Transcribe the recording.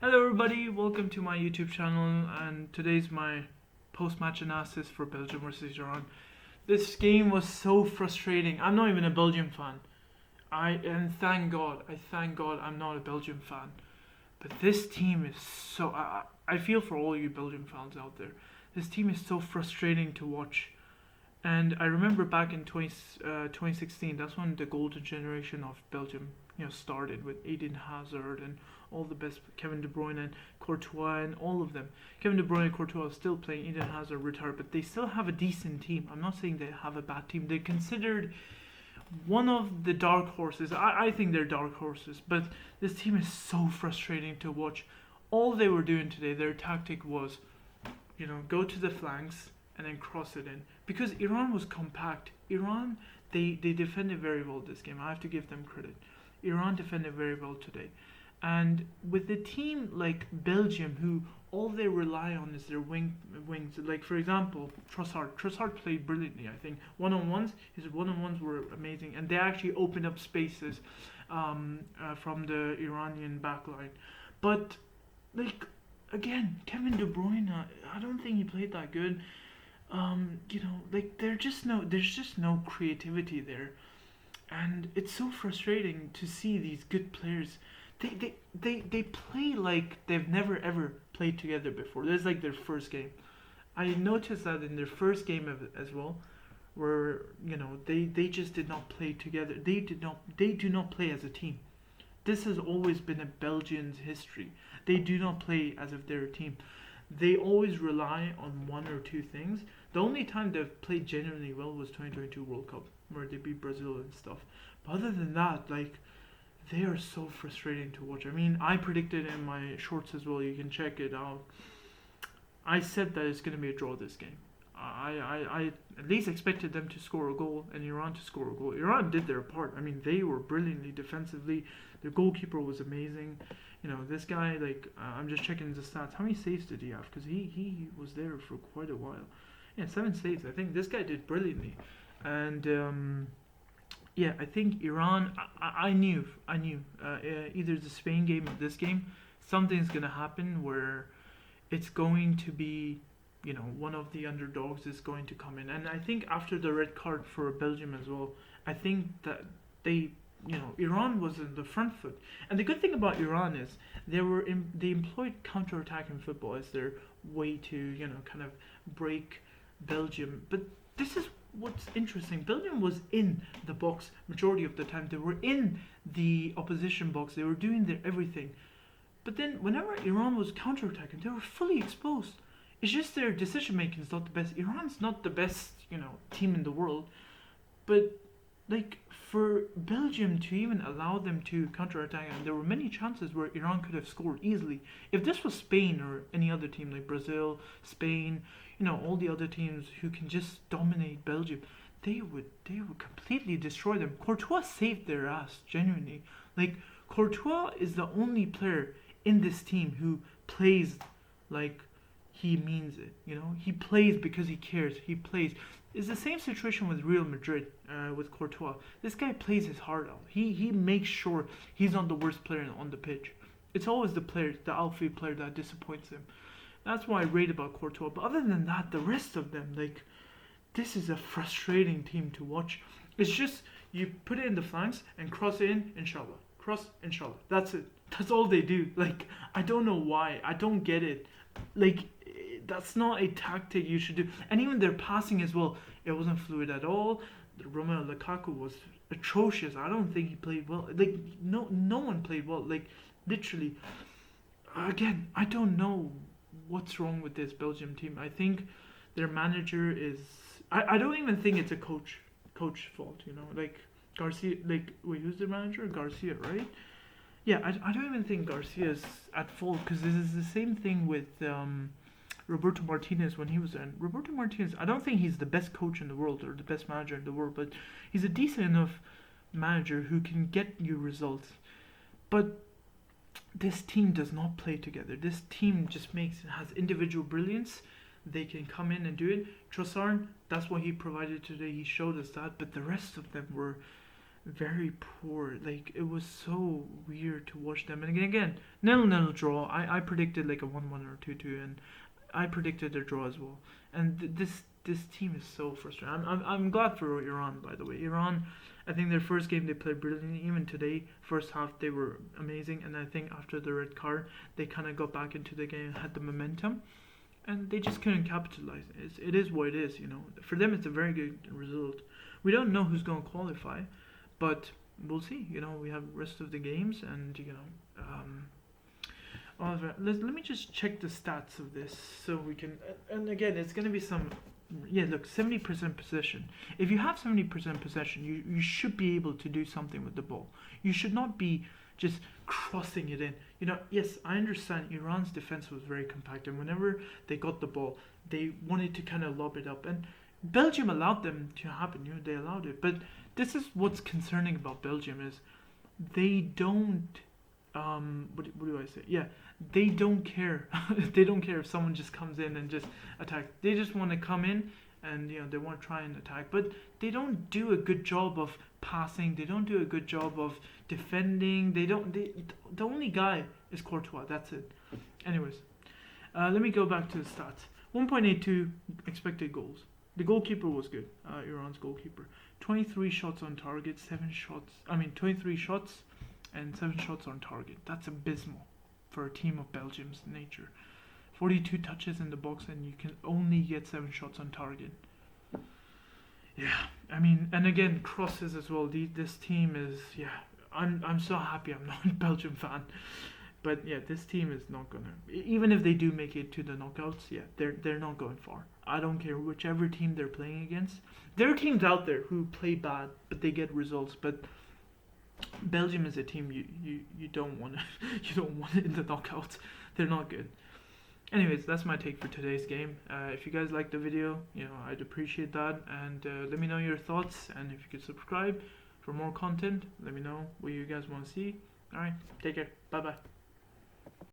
Hello, everybody. Welcome to my YouTube channel, and today's my post-match analysis for Belgium versus Iran. This game was so frustrating. I'm not even a Belgium fan. I thank God, I'm not a Belgium fan. But this team is so. I feel for all you Belgium fans out there. This team is so frustrating to watch. And I remember back in 2016, that's when the golden generation of Belgium, started with Eden Hazard and all the best Kevin De Bruyne and Courtois and all of them. Kevin De Bruyne and Courtois are still playing. Eden Hazard retired, but they still have a decent team. I'm not saying they have a bad team. They're considered one of the dark horses. I think they're dark horses, but this team is so frustrating to watch. All they were doing today, their tactic was, go to the flanks and then cross it in. Because Iran was compact. Iran, they defended very well this game. I have to give them credit. Iran defended very well today. And with a team like Belgium, who all they rely on is their wings. Like for example, Trossard. Trossard played brilliantly. I think his one-on-ones were amazing, and they actually opened up spaces from the Iranian backline. But like again, Kevin De Bruyne, I don't think he played that good. Like there's just no creativity there, and it's so frustrating to see these good players. They play like they've never ever played together before. This is like their first game. I noticed that in their first game as well, where they just did not play together. They do not play as a team. This has always been a Belgian's history. They do not play as if they're a team. They always rely on one or two things. The only time they've played genuinely well was 2022 World Cup, where they beat Brazil and stuff. But other than that, like, they are so frustrating to watch. I mean, I predicted in my shorts as well. You can check it out. I said that it's going to be a draw this game. I at least expected them to score a goal and Iran to score a goal. Iran did their part. I mean, they were brilliantly defensively. Their goalkeeper was amazing. This guy, like, I'm just checking the stats. How many saves did he have? Because he was there for quite a while. Yeah, 7 saves. I think this guy did brilliantly. And yeah, I think Iran. I knew. Either the Spain game or this game, something's gonna happen where it's going to be, one of the underdogs is going to come in. And I think after the red card for Belgium as well, I think that they, Iran was in the front foot. And the good thing about Iran is they employed counter-attacking football as their way to, kind of break Belgium. But this is what's interesting. Belgium was in the box majority of the time. They were in the opposition box. They were doing their everything. But then whenever Iran was counterattacking, they were fully exposed. It's just their decision making is not the best. Iran's not the best, team in the world. But like for Belgium to even allow them to counterattack, and there were many chances where Iran could have scored easily. If this was Spain or any other team like Brazil, Spain, all the other teams who can just dominate Belgium, they would completely destroy them. Courtois saved their ass, genuinely. Like Courtois is the only player in this team who plays like he means it. He plays because he cares. He plays. It's the same situation with Real Madrid with Courtois. This guy plays his heart out. He makes sure he's not the worst player on the pitch. It's always the outfield player that disappoints him. That's why I rate about Courtois. But other than that, the rest of them, like, this is a frustrating team to watch. It's just you put it in the flanks and cross it in, inshallah. Cross, inshallah. That's it. That's all they do. Like, I don't know why. I don't get it. Like, that's not a tactic you should do. And even their passing as well, it wasn't fluid at all. Romelu Lukaku was atrocious. I don't think he played well. Like, no one played well. Like, literally. Again, I don't know what's wrong with this Belgium team. I think their manager is. I don't even think it's a coach fault. Like Garcia. Like, wait, who's the manager? Garcia, right? Yeah, I don't even think Garcia's at fault, because this is the same thing with Roberto Martinez when he was in. Roberto Martinez, I don't think he's the best coach in the world or the best manager in the world, but he's a decent enough manager who can get you results. But this team does not play together. This team just has individual brilliance. They can come in and do it. Trossard, that's what he provided today. He showed us that. But the rest of them were very poor. Like it was so weird to watch them. And again, 0-0 draw. I predicted like a 1-1 or 2-2, and I predicted a draw as well. And this team is so frustrating. I'm glad for Iran, by the way. Iran, I think their first game they played brilliantly. Even today, first half they were amazing, and I think after the red card they kind of got back into the game, had the momentum, and they just couldn't capitalize. It is what it is, you know. For them, it's a very good result. We don't know who's going to qualify, but we'll see. You know, we have rest of the games, and you know. Let me just check the stats of this so we can. And again, it's gonna be some. Yeah, look, 70% possession. If you have 70% possession, you should be able to do something with the ball. You should not be just crossing it in. You know, yes, I understand Iran's defense was very compact, and whenever they got the ball, they wanted to kind of lob it up, and Belgium allowed them to happen. You know, they allowed it. But this is what's concerning about Belgium is they don't. What do I say? Yeah, they don't care. They don't care if someone just comes in and just attacks. They just want to come in and you know they want to try and attack. But they don't do a good job of passing. They don't do a good job of defending. They don't. The only guy is Courtois. That's it. Anyways, let me go back to the stats. 1.82 expected goals. The goalkeeper was good. Iran's goalkeeper. 23 shots on target. 23 shots. And 7 shots on target. That's abysmal for a team of Belgium's nature. 42 touches in the box and you can only get 7 shots on target. Yeah, I mean, and again, crosses as well. This team is, yeah, I'm so happy I'm not a Belgium fan. But yeah, this team is not gonna, even if they do make it to the knockouts, yeah, they're not going far. I don't care whichever team they're playing against. There are teams out there who play bad, but they get results. But Belgium is a team you don't want you don't want in the knockouts. They're not good. Anyways, that's my take for today's game. If you guys liked the video, you know I'd appreciate that, and let me know your thoughts. And if you could subscribe for more content, let me know what you guys want to see. All right, take care. Bye bye.